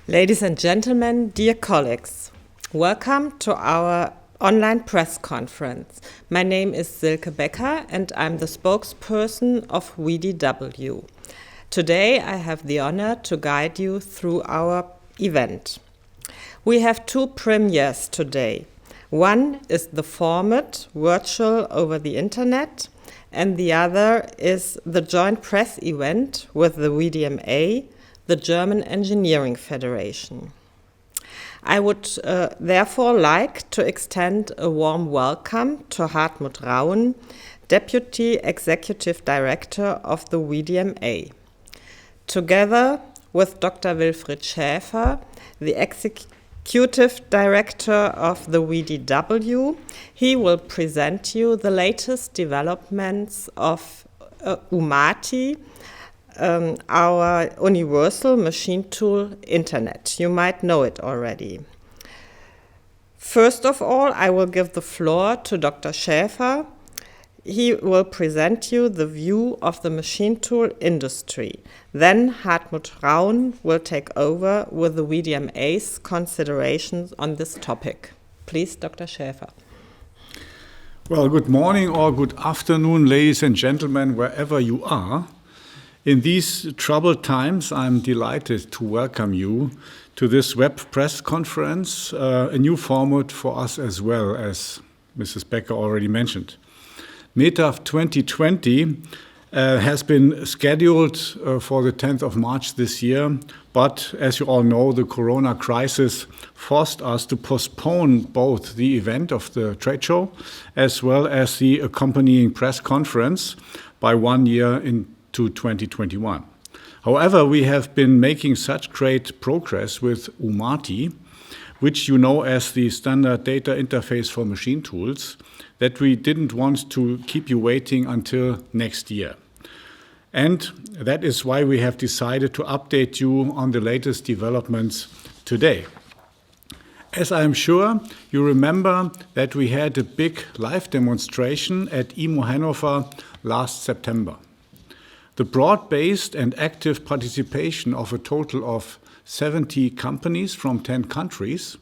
Ladies and gentlemen, dear colleagues, welcome to our online press conference. My name is Silke Becker and I'm the spokesperson of VDW. Today I have the honor to guide you through our event. We have two premieres today. One is the format virtual over the internet, and the other is the joint press event with the VDMA, the German Engineering Federation. I would therefore like to extend a warm welcome to Hartmut Rauen, Deputy Executive Director of the VDMA. Together with Dr. Wilfried Schäfer, the Executive Director of the VDW, he will present you the latest developments of umati, our universal machine tool internet. You might know it already. First of all, I will give the floor to Dr. Schäfer. He will present you the view of the machine tool industry. Then Hartmut Rauen will take over with the VDMA's considerations on this topic. Please, Dr. Schäfer. Well, good morning or good afternoon, ladies and gentlemen, wherever you are. In these troubled times, I'm delighted to welcome you to this web press conference, a new format for us as well, as Mrs. Becker already mentioned. METAF 2020 has been scheduled for the 10th of March this year, but as you all know, the corona crisis forced us to postpone both the event of the trade show as well as the accompanying press conference by 1 year into 2021. However, we have been making such great progress with umati, which you know as the standard data interface for machine tools, that we didn't want to keep you waiting until next year. And that is why we have decided to update you on the latest developments today. As I'm sure you remember that we had a big live demonstration at IMO Hannover last September. The broad-based and active participation of a total of 70 companies from 10 countries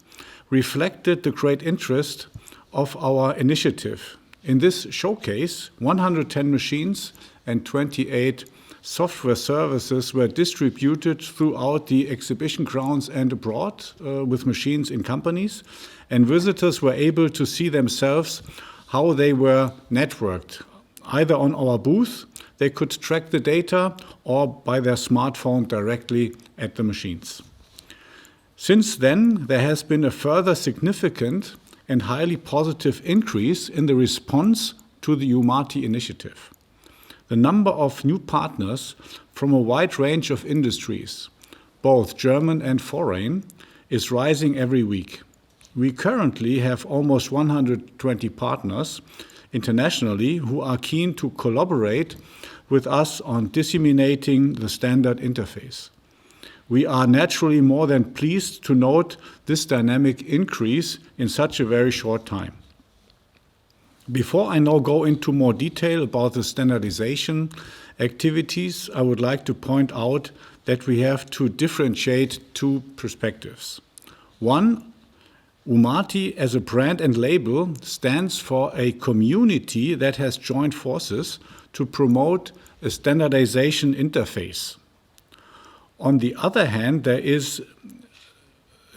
reflected the great interest of our initiative. In this showcase, 110 machines and 28 software services were distributed throughout the exhibition grounds and abroad with machines in companies, and visitors were able to see themselves how they were networked. Either on our booth, they could track the data, or by their smartphone directly at the machines. Since then, there has been a further significant and highly positive increase in the response to the umati initiative. The number of new partners from a wide range of industries, both German and foreign, is rising every week. We currently have almost 120 partners internationally who are keen to collaborate with us on disseminating the standard interface. We are naturally more than pleased to note this dynamic increase in such a very short time. Before I now go into more detail about the standardization activities, I would like to point out that we have to differentiate two perspectives. One, umati as a brand and label stands for a community that has joined forces to promote a standardization interface. On the other hand, there is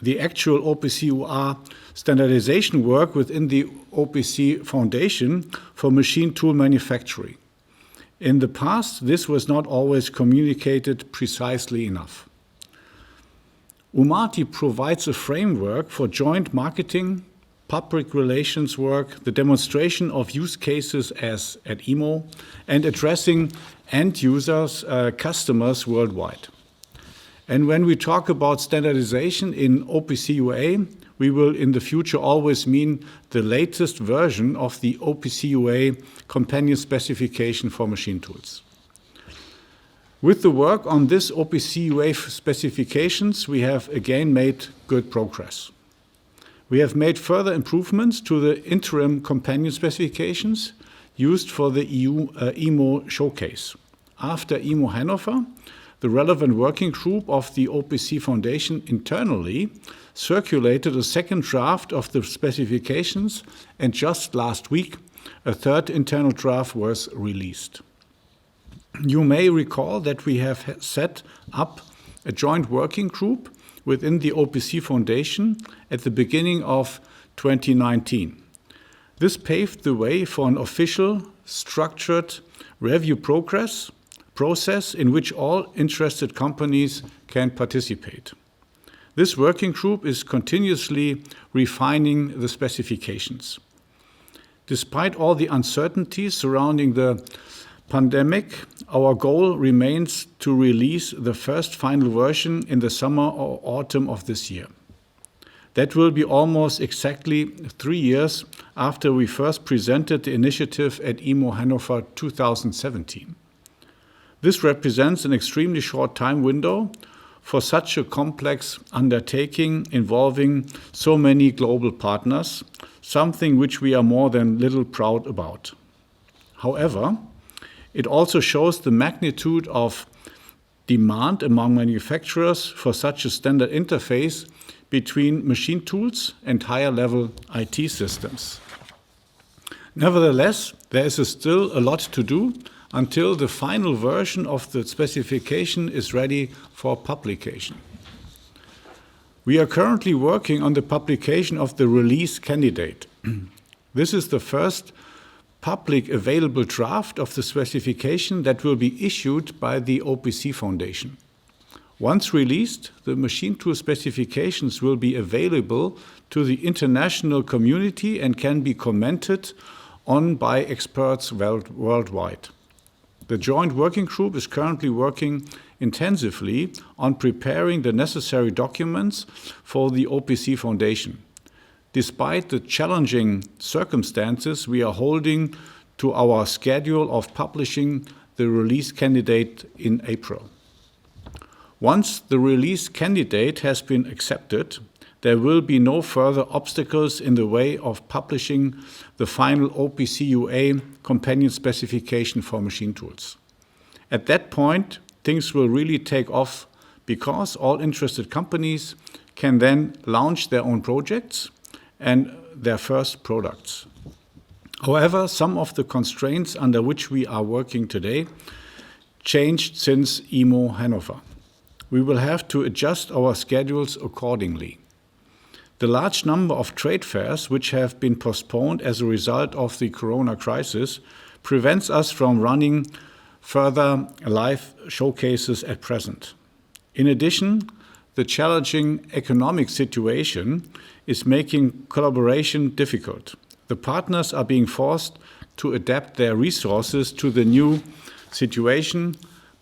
the actual OPC UA standardization work within the OPC Foundation for machine tool manufacturing. In the past, this was not always communicated precisely enough. umati provides a framework for joint marketing, public relations work, the demonstration of use cases as at IMO, and addressing end users, customers worldwide. And when we talk about standardization in OPC UA, we will in the future always mean the latest version of the OPC UA companion specification for machine tools. With the work on this OPC UA specifications, we have again made good progress. We have made further improvements to the interim companion specifications used for the IMO showcase. After IMO Hannover, the relevant working group of the OPC Foundation internally circulated a second draft of the specifications, and just last week a third internal draft was released. You may recall that we have set up a joint working group within the OPC Foundation at the beginning of 2019. This paved the way for an official, structured review process in which all interested companies can participate. This working group is continuously refining the specifications. Despite all the uncertainties surrounding the pandemic, our goal remains to release the first final version in the summer or autumn of this year. That will be almost exactly 3 years after we first presented the initiative at IMO Hannover 2017. This represents an extremely short time window for such a complex undertaking involving so many global partners, something which we are more than little proud about. However, it also shows the magnitude of demand among manufacturers for such a standard interface between machine tools and higher-level IT systems. Nevertheless, there is still a lot to do until the final version of the specification is ready for publication. We are currently working on the publication of the release candidate. This is the first public available draft of the specification that will be issued by the OPC Foundation. Once released, the machine tool specifications will be available to the international community and can be commented on by experts worldwide. The joint working group is currently working intensively on preparing the necessary documents for the OPC Foundation. Despite the challenging circumstances, we are holding to our schedule of publishing the release candidate in April. Once the release candidate has been accepted, there will be no further obstacles in the way of publishing the final OPC UA companion specification for machine tools. At that point, things will really take off because all interested companies can then launch their own projects and their first products. However, some of the constraints under which we are working today changed since IMO Hannover. We will have to adjust our schedules accordingly. The large number of trade fairs which have been postponed as a result of the corona crisis prevents us from running further live showcases at present. In addition, the challenging economic situation is making collaboration difficult. The partners are being forced to adapt their resources to the new situation,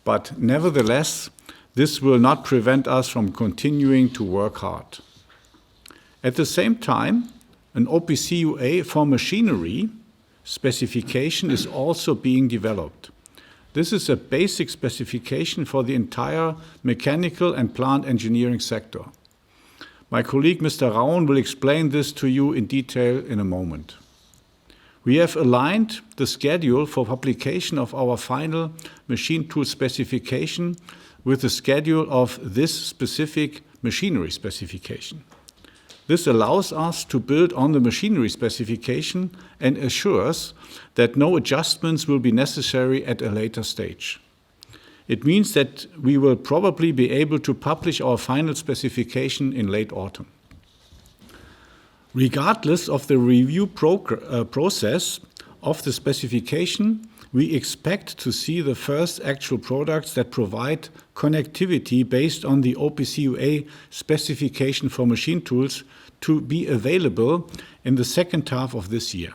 but nevertheless, this will not prevent us from continuing to work hard. At the same time, an OPC UA for machinery specification is also being developed. This is a basic specification for the entire mechanical and plant engineering sector. My colleague Mr. Rauen will explain this to you in detail in a moment. We have aligned the schedule for publication of our final machine tool specification with the schedule of this specific machinery specification. This allows us to build on the machinery specification and assures that no adjustments will be necessary at a later stage. It means that we will probably be able to publish our final specification in late autumn. Regardless of the review process of the specification, we expect to see the first actual products that provide connectivity based on the OPC UA specification for machine tools to be available in the second half of this year.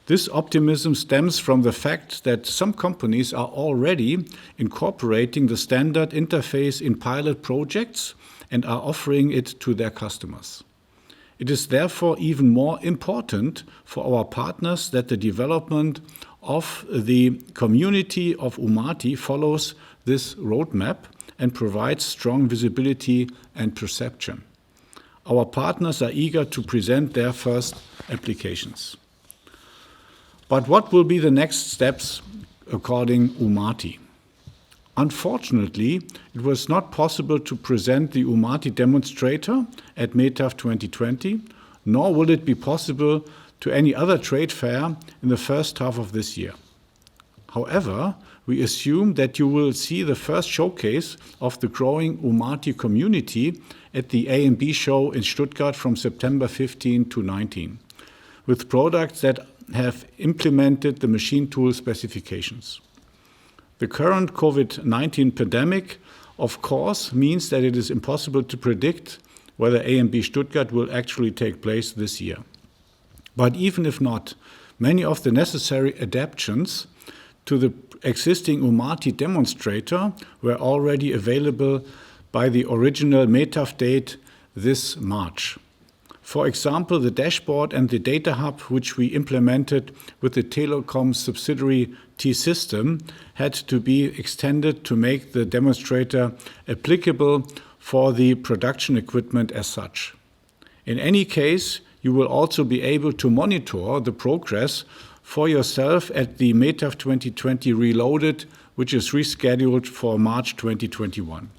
This optimism stems from the fact that some companies are already incorporating the standard interface in pilot projects and are offering it to their customers. It is therefore even more important for our partners that the development of the community of umati follows this roadmap and provides strong visibility and perception. Our partners are eager to present their first applications. But what will be the next steps according umati? Unfortunately, it was not possible to present the umati demonstrator at METAF 2020, nor will it be possible to any other trade fair in the first half of this year. However, we assume that you will see the first showcase of the growing umati community at the AMB show in Stuttgart from September 15 to 19, with products that have implemented the machine tool specifications. The current COVID-19 pandemic, of course, means that it is impossible to predict whether AMB Stuttgart will actually take place this year. But even if not, many of the necessary adaptations to the existing umati demonstrator were already available by the original METAF date this March. For example, the dashboard and the data hub, which we implemented with the telecom subsidiary T-System, had to be extended to make the demonstrator applicable for the production equipment as such. In any case, you will also be able to monitor the progress for yourself at the METAF 2020 Reloaded, which is rescheduled for March 2021.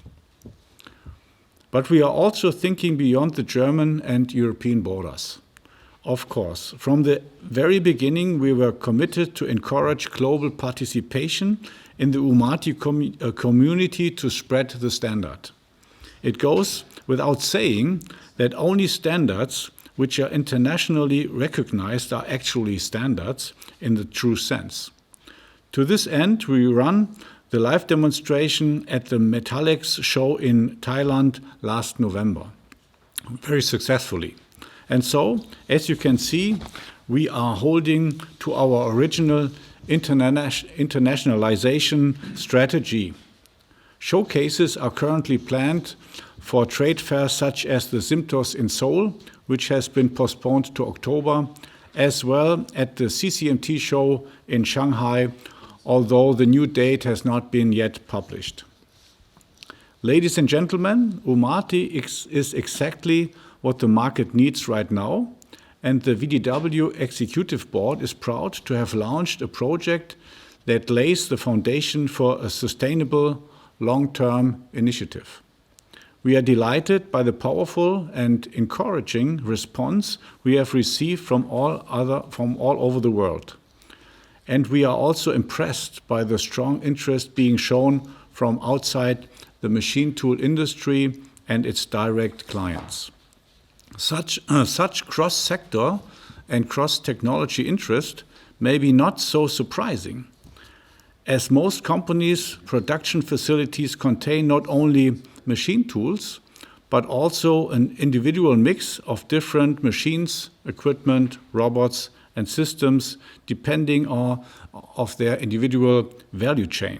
But we are also thinking beyond the German and European borders. Of course, from the very beginning, we were committed to encourage global participation in the umati community to spread the standard. It goes without saying that only standards which are internationally recognized are actually standards in the true sense. To this end, we run the live demonstration at the Metallex show in Thailand last November, very successfully. And so, as you can see, we are holding to our original internationalization strategy. Showcases are currently planned for trade fairs such as the Simtos in Seoul, which has been postponed to October, as well at the CCMT show in Shanghai, although the new date has not been yet published. Ladies and gentlemen, umati is exactly what the market needs right now, and the VDW Executive Board is proud to have launched a project that lays the foundation for a sustainable, long-term initiative. We are delighted by the powerful and encouraging response we have received from all over the world. And we are also impressed by the strong interest being shown from outside the machine tool industry and its direct clients. Such cross-sector and cross-technology interest may be not so surprising, as most companies' production facilities contain not only machine tools, but also an individual mix of different machines, equipment, robots, and systems depending on their individual value chain.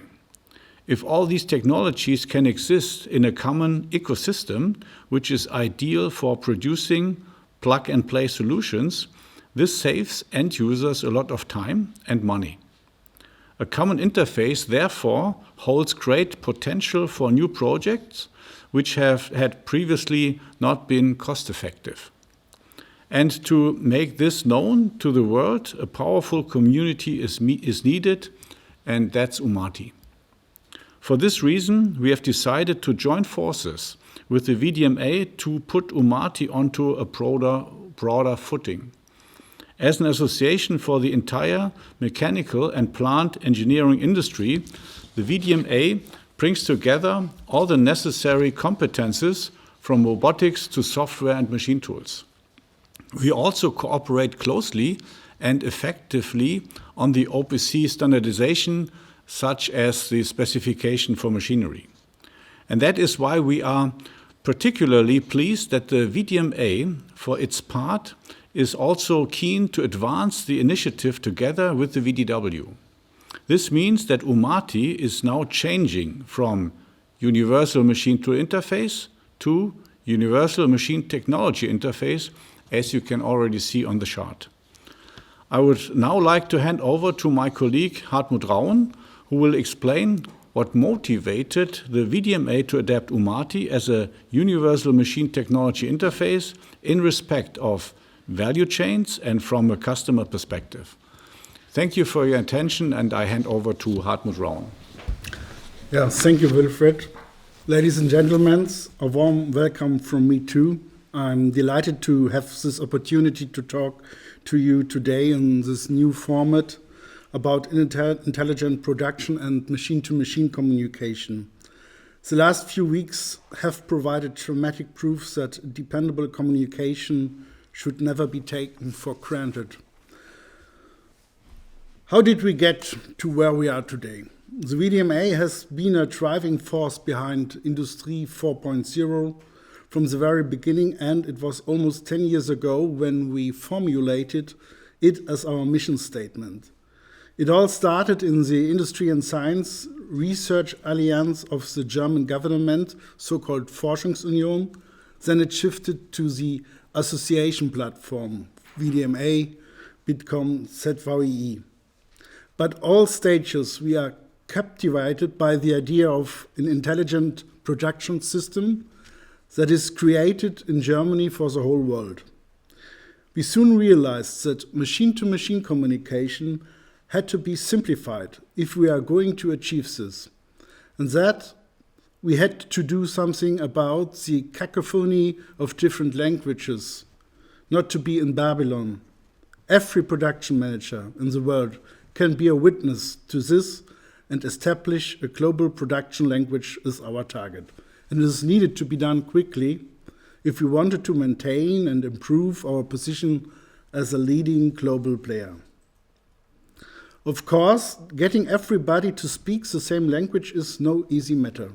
If all these technologies can exist in a common ecosystem, which is ideal for producing plug-and-play solutions, this saves end users a lot of time and money. A common interface, therefore, holds great potential for new projects which had previously not been cost-effective. And to make this known to the world, a powerful community is needed, and that's umati. For this reason, we have decided to join forces with the VDMA to put umati onto a broader footing. As an association for the entire mechanical and plant engineering industry, the VDMA brings together all the necessary competences from robotics to software and machine tools. We also cooperate closely and effectively on the OPC standardization, such as the specification for machinery. And that is why we are particularly pleased that the VDMA, for its part, is also keen to advance the initiative together with the VDW. This means that umati is now changing from Universal Machine Tool Interface to Universal Machine Technology Interface, as you can already see on the chart. I would now like to hand over to my colleague Hartmut Rauen, who will explain what motivated the VDMA to adapt umati as a Universal Machine Technology Interface in respect of value chains and from a customer perspective. Thank you for your attention, and I hand over to Hartmut Rauen. Yeah, thank you, Wilfried. Ladies and gentlemen, a warm welcome from me too. I'm delighted to have this opportunity to talk to you today in this new format about intelligent production and machine-to-machine communication. The last few weeks have provided dramatic proof that dependable communication should never be taken for granted. How did we get to where we are today? The VDMA has been a driving force behind Industry 4.0 from the very beginning, and it was almost 10 years ago when we formulated it as our mission statement. It all started in the Industry and Science Research Alliance of the German government, so-called Forschungsunion. Then it shifted to the association platform, VDMA, Bitkom, ZVEI. But all stages we are captivated by the idea of an intelligent production system that is created in Germany for the whole world. We soon realized that machine-to-machine communication had to be simplified if we are going to achieve this, and that we had to do something about the cacophony of different languages, not to be in Babylon. Every production manager in the world can be a witness to this, and establish a global production language is our target. And it is needed to be done quickly if we wanted to maintain and improve our position as a leading global player. Of course, getting everybody to speak the same language is no easy matter.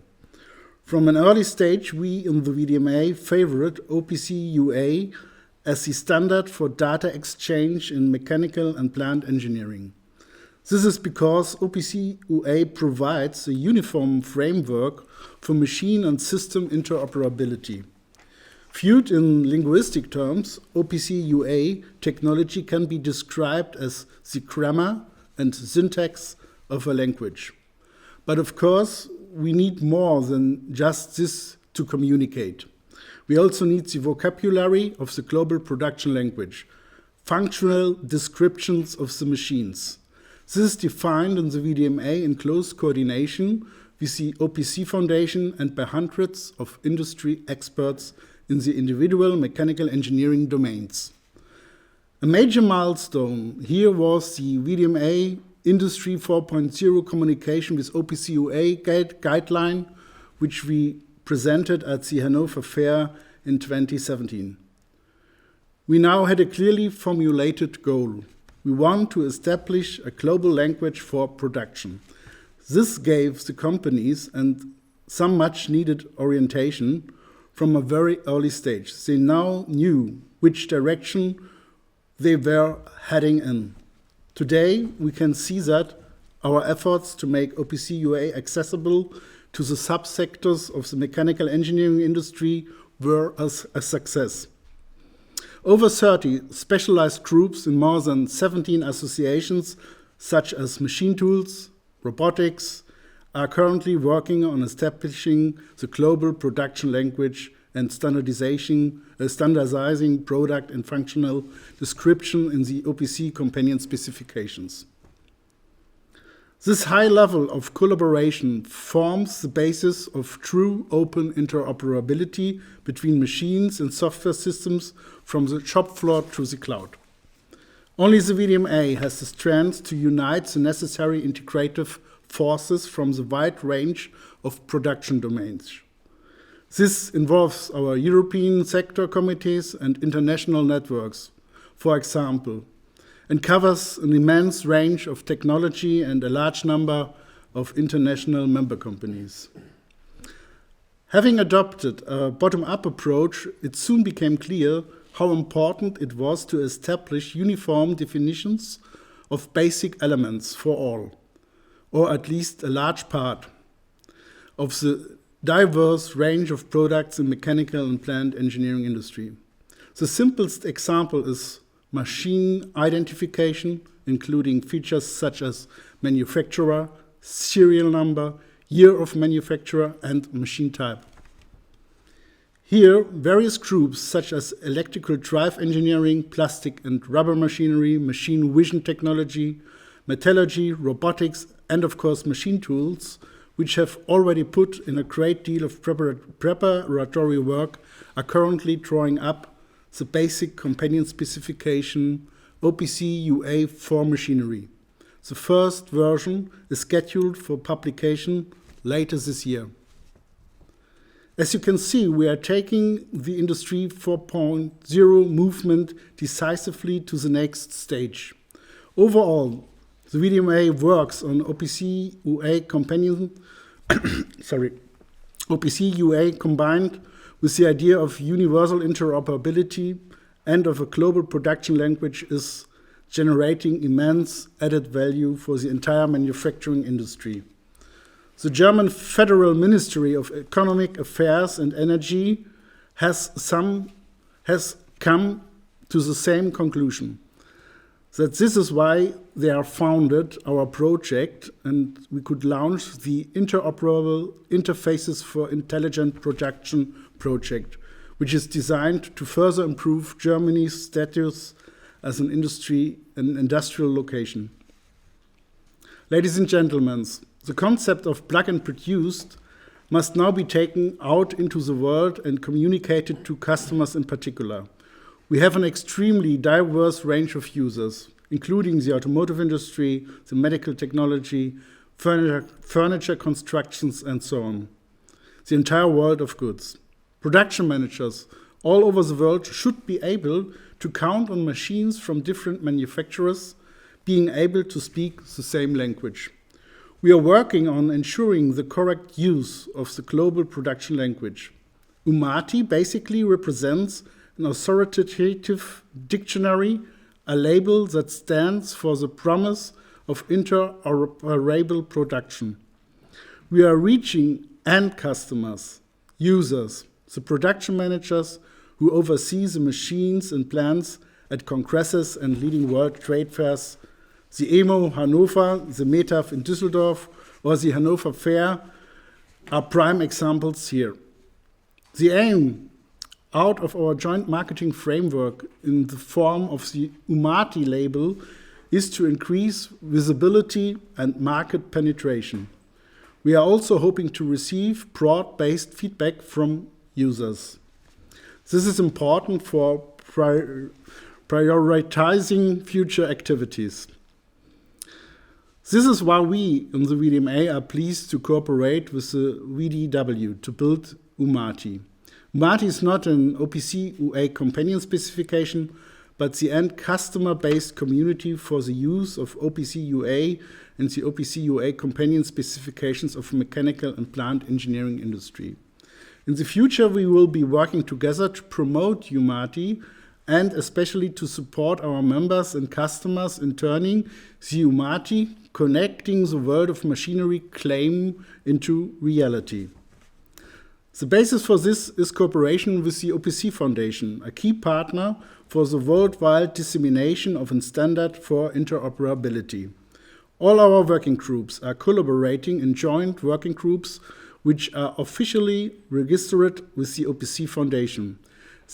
From an early stage, we in the VDMA favored OPC UA as the standard for data exchange in mechanical and plant engineering. This is because OPC UA provides a uniform framework for machine and system interoperability. Viewed in linguistic terms, OPC UA technology can be described as the grammar and syntax of a language. But of course, we need more than just this to communicate. We also need the vocabulary of the global production language, functional descriptions of the machines. This is defined in the VDMA in close coordination with the OPC Foundation and by hundreds of industry experts in the individual mechanical engineering domains. A major milestone here was the VDMA Industry 4.0 communication with OPC UA guideline, which we presented at the Hanover Fair in 2017. We now had a clearly formulated goal. We want to establish a global language for production. This gave the companies and some much needed orientation from a very early stage. They now knew which direction they were heading in. Today, we can see that our efforts to make OPC UA accessible to the subsectors of the mechanical engineering industry were a success. Over 30 specialized groups in more than 17 associations, such as machine tools, robotics, are currently working on establishing the global production language and standardizing product and functional description in the OPC companion specifications. This high level of collaboration forms the basis of true open interoperability between machines and software systems from the shop floor to the cloud. Only the VDMA has the strength to unite the necessary integrative forces from the wide range of production domains. This involves our European sector committees and international networks, for example, and covers an immense range of technology and a large number of international member companies. Having adopted a bottom-up approach, it soon became clear how important it was to establish uniform definitions of basic elements for all, or at least a large part, of the diverse range of products in mechanical and plant engineering industry. The simplest example is machine identification, including features such as manufacturer, serial number, year of manufacturer, and machine type. Here, various groups such as electrical drive engineering, plastic and rubber machinery, machine vision technology, metallurgy, robotics, and of course machine tools which have already put in a great deal of preparatory work, are currently drawing up the basic companion specification OPC UA for machinery. The first version is scheduled for publication later this year. As you can see, we are taking the Industry 4.0 movement decisively to the next stage. Overall, the VDMA works on OPC UA OPC UA combined with the idea of universal interoperability and of a global production language is generating immense added value for the entire manufacturing industry. The German Federal Ministry of Economic Affairs and Energy has come to the same conclusion, that this is why they are founded our project, and we could launch the Interoperable Interfaces for Intelligent Production project, which is designed to further improve Germany's status as an industrial location. Ladies and gentlemen, the concept of plug and produced must now be taken out into the world and communicated to customers in particular. We have an extremely diverse range of users, including the automotive industry, the medical technology, furniture constructions, and so on. The entire world of goods. Production managers all over the world should be able to count on machines from different manufacturers being able to speak the same language. We are working on ensuring the correct use of the global production language. Umati basically represents an authoritative dictionary, a label that stands for the promise of interoperable production. We are reaching end customers, users, the production managers who oversee the machines and plants at congresses and leading world trade fairs. The EMO Hannover, the METAF in Düsseldorf, or the Hannover Fair are prime examples here. The aim out of our joint marketing framework in the form of the Umati label is to increase visibility and market penetration. We are also hoping to receive broad-based feedback from users. This is important for prioritizing future activities. This is why we in the VDMA are pleased to cooperate with the VDW to build Umati. Umati is not an OPC UA companion specification, but the end customer-based community for the use of OPC UA and the OPC UA companion specifications of mechanical and plant engineering industry. In the future, we will be working together to promote Umati and especially to support our members and customers in turning the Umati, connecting the world of machinery claim into reality. The basis for this is cooperation with the OPC Foundation, a key partner for the worldwide dissemination of a standard for interoperability. All our working groups are collaborating in joint working groups which are officially registered with the OPC Foundation.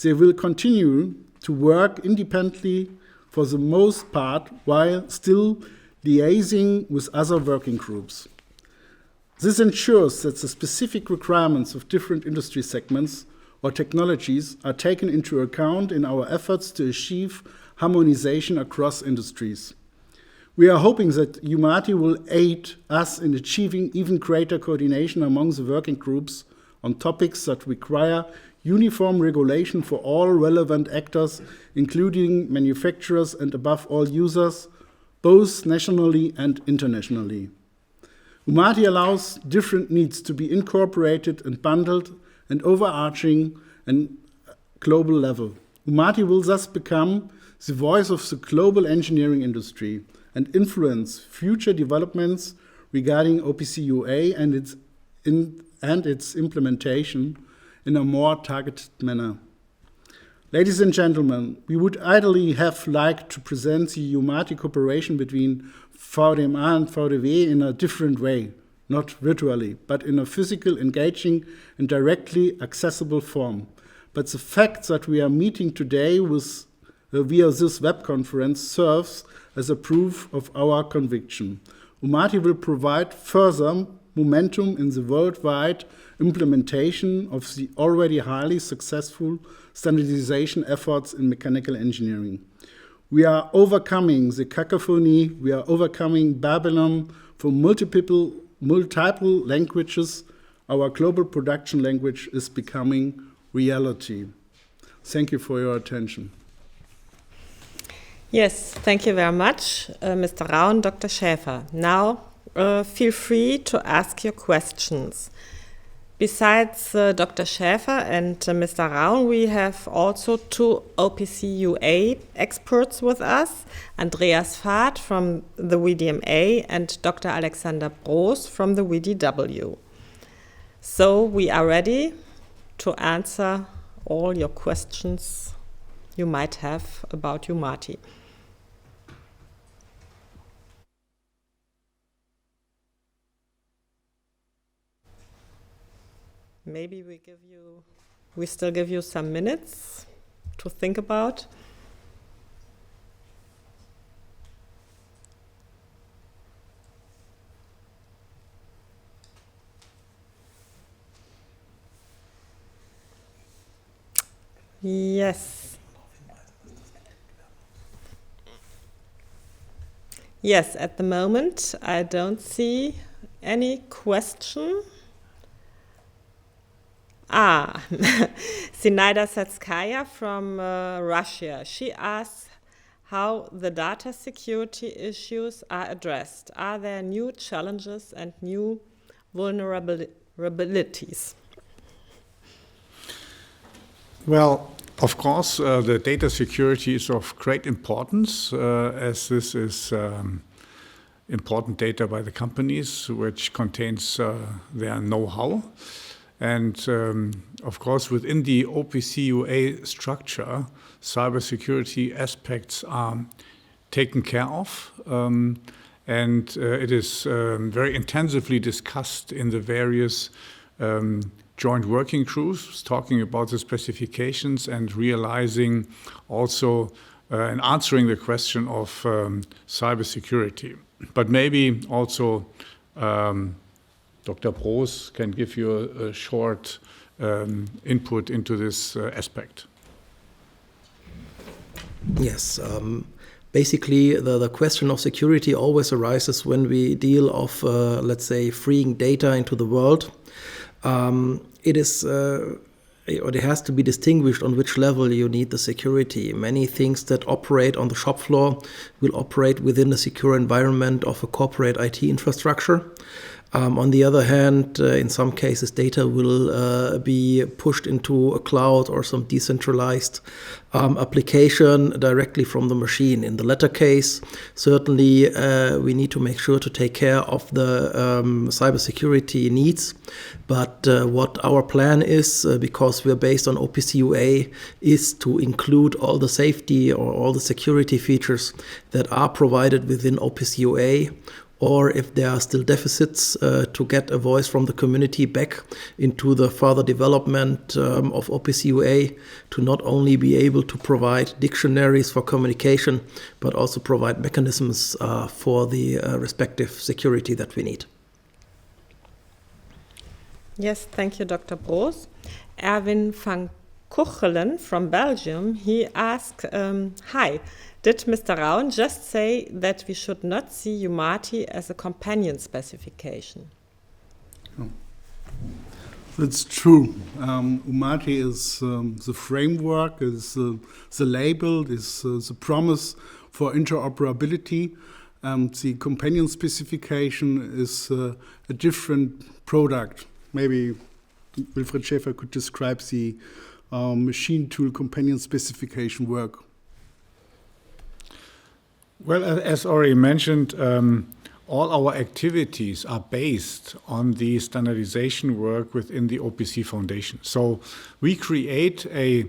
They will continue to work independently for the most part while still liaising with other working groups. This ensures that the specific requirements of different industry segments or technologies are taken into account in our efforts to achieve harmonization across industries. We are hoping that Umati will aid us in achieving even greater coordination among the working groups on topics that require uniform regulation for all relevant actors, including manufacturers and above all users, both nationally and internationally. Umati allows different needs to be incorporated and bundled and overarching and global level. Umati will thus become the voice of the global engineering industry and influence future developments regarding OPC UA and its implementation in a more targeted manner. Ladies and gentlemen, we would ideally have liked to present the Umati cooperation between VDMA and VDW in a different way, not virtually, but in a physical, engaging, and directly accessible form. But the fact that we are meeting today via this web conference serves as a proof of our conviction. Umati will provide further momentum in the worldwide implementation of the already highly successful standardization efforts in mechanical engineering. We are overcoming the cacophony, we are overcoming Babylon for multiple languages. Our global production language is becoming reality. Thank you for your attention. Yes, thank you very much, Mr. Rauen, Dr. Schäfer. Now, feel free to ask your questions. Besides Dr. Schäfer and Mr. Rauen, we have also two OPC UA experts with us, Andreas Faath from the VDMA and Dr. Alexander Broos from the VDW. So we are ready to answer all your questions you might have about umati. Maybe we still give you some minutes to think about. Yes. Yes, at the moment I don't see any question. Zinaida Setskaya from Russia. She asks how the data security issues are addressed. Are there new challenges and new vulnerabilities? Well, of course, the data security is of great importance, as this is important data by the companies, which contains their know-how. And of course, within the OPC UA structure, cybersecurity aspects are taken care of. And it is very intensively discussed in the various joint working groups, talking about the specifications and realizing also and answering the question of cybersecurity. But maybe also Dr. Broos can give you a short input into this aspect. Yes. Basically, the question of security always arises when we deal of, let's say, freeing data into the world. It has to be distinguished on which level you need the security. Many things that operate on the shop floor will operate within the secure environment of a corporate IT infrastructure. On the other hand, in some cases, data will be pushed into a cloud or some decentralized application directly from the machine. In the latter case, certainly we need to make sure to take care of the cybersecurity needs. But what our plan is, because we're based on OPC UA, is to include all the safety or all the security features that are provided within OPC UA, or if there are still deficits, to get a voice from the community back into the further development of OPC UA, to not only be able to provide dictionaries for communication, but also provide mechanisms for the respective security that we need. Yes, thank you, Dr. Broos. Erwin van Kuchelen from Belgium, he asked, hi, did Mr. Rauen just say that we should not see umati as a companion specification? Oh. That's true. Umati is the framework, is the label, is the promise for interoperability. The companion specification is a different product. Maybe Wilfried Schäfer could describe the machine tool companion specification work. Well, as already mentioned, all our activities are based on the standardization work within the OPC Foundation. So we create a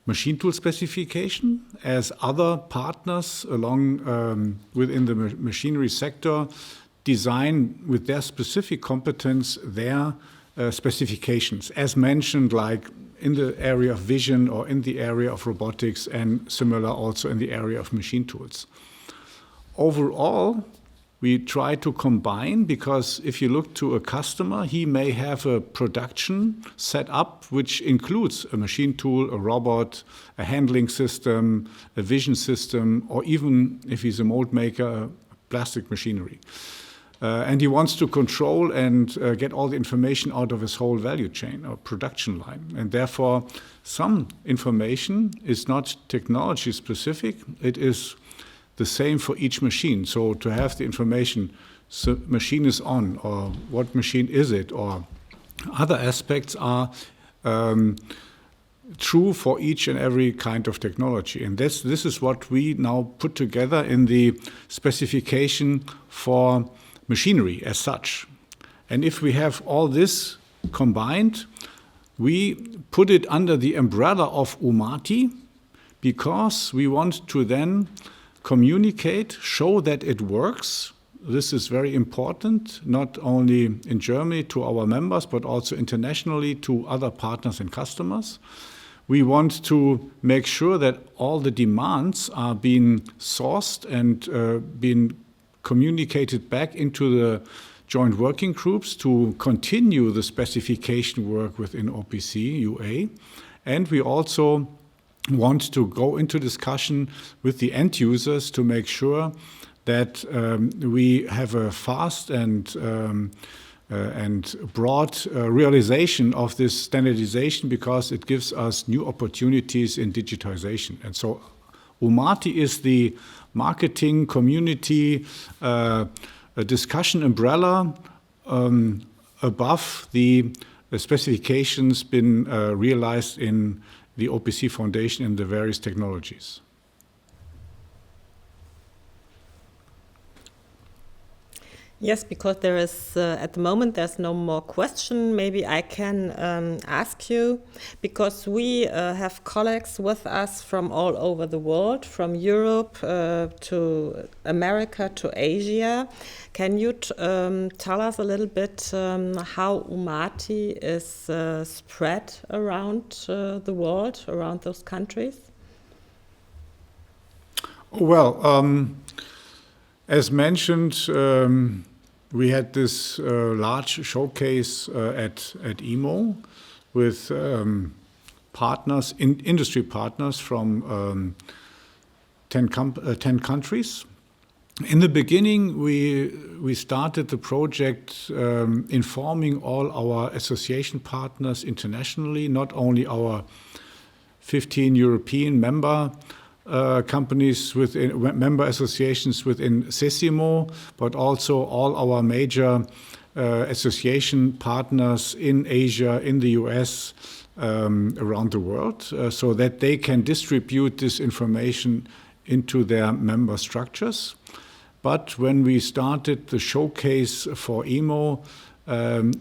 machine tool specification as other partners along within the machinery sector design with their specific competence their specifications, as mentioned, like in the area of vision or in the area of robotics, and similar also in the area of machine tools. Overall, we try to combine, because if you look to a customer, he may have a production set up which includes a machine tool, a robot, a handling system, a vision system, or even, if he's a mold maker, plastic machinery. And he wants to control and get all the information out of his whole value chain or production line. And therefore, some information is not technology specific. It is the same for each machine. So to have the information, so machine is on, or what machine is it, or other aspects are true for each and every kind of technology. And this is what we now put together in the specification for machinery as such. And if we have all this combined, we put it under the umbrella of umati, because we want to then communicate, show that it works. This is very important, not only in Germany to our members, but also internationally to other partners and customers. We want to make sure that all the demands are being sourced and being communicated back into the joint working groups to continue the specification work within OPC UA. And we also want to go into discussion with the end users to make sure that we have a fast and broad realization of this standardization, because it gives us new opportunities in digitization. And so umati is the marketing community a discussion umbrella above the specifications been realized in the OPC Foundation and the various technologies. Yes, because there is, at the moment, there's no more question. Maybe I can ask you, because we have colleagues with us from all over the world, from Europe to America to Asia. Can you tell us a little bit how umati is spread around the world, around those countries? Well, as mentioned, we had this large showcase at EMO with partners, industry partners from 10 countries. In the beginning, we started the project informing all our association partners internationally, not only our 15 European member companies within member associations within CESIMO, but also all our major association partners in Asia, in the US, around the world, so that they can distribute this information into their member structures. But when we started the showcase for EMO,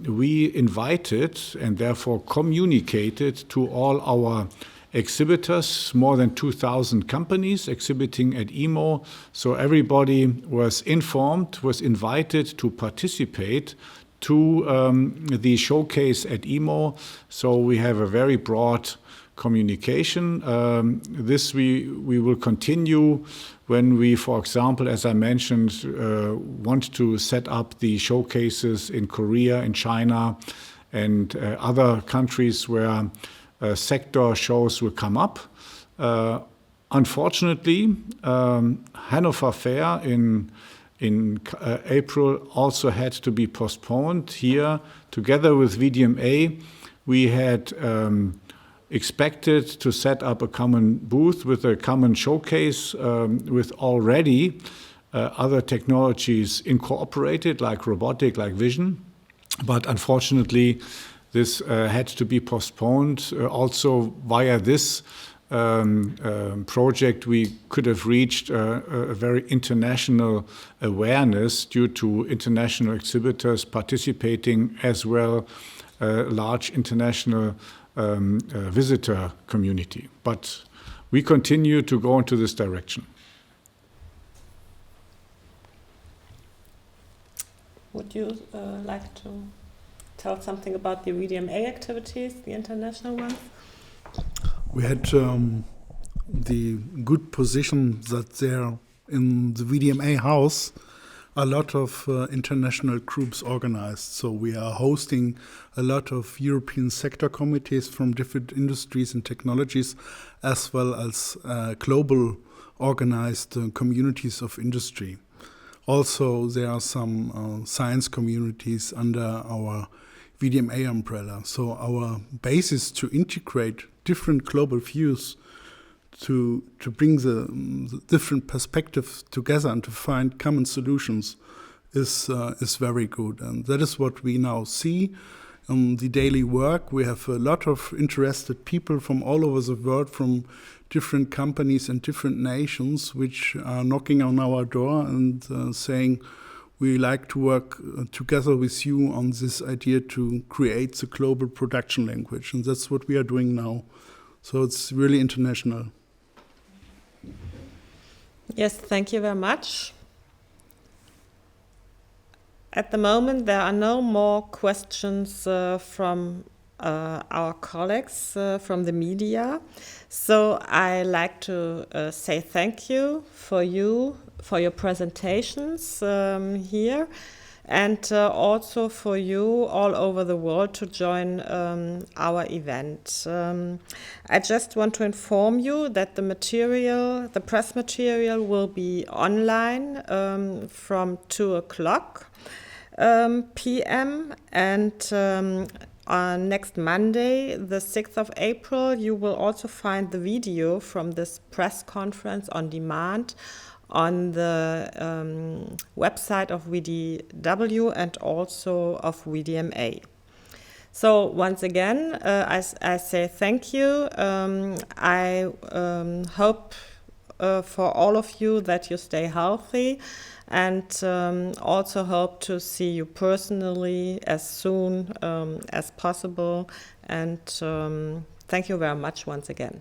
we invited and therefore communicated to all our exhibitors, more than 2,000 companies exhibiting at EMO. So everybody was informed, was invited to participate to the showcase at EMO. So we have a very broad communication. This we will continue when we, for example, as I mentioned, want to set up the showcases in Korea, in China, and other countries where sector shows will come up. Unfortunately, Hannover Fair in April also had to be postponed. Here, together with VDMA, we had expected to set up a common booth with a common showcase with already other technologies incorporated, like robotic, like vision. But unfortunately, this had to be postponed. Also, via this project, we could have reached a very international awareness due to international exhibitors participating, as well large international visitor community. But we continue to go into this direction. Would you like to tell something about the VDMA activities, the international ones? We had the good position that there in the VDMA house a lot of international groups organized. So we are hosting a lot of European sector committees from different industries and technologies, as well as global organized communities of industry. Also, there are some science communities under our VDMA umbrella. So our base is to integrate different global views to bring the different perspectives together and to find common solutions is very good. And that is what we now see in the daily work. We have a lot of interested people from all over the world, from different companies and different nations, which are knocking on our door and saying, we like to work together with you on this idea to create the global production language. And that's what we are doing now. So it's really international. Yes, thank you very much. At the moment, there are no more questions from our colleagues from the media. So I like to say thank you for your presentations here, and also for you all over the world to join our event. I just want to inform you that the press material will be online from 2:00 p.m. and on next Monday, the 6th of April, you will also find the video from this press conference on demand on the website of VDW and also of VDMA. So once again, I say thank you. I hope for all of you that you stay healthy, and also hope to see you personally as soon as possible. And thank you very much once again.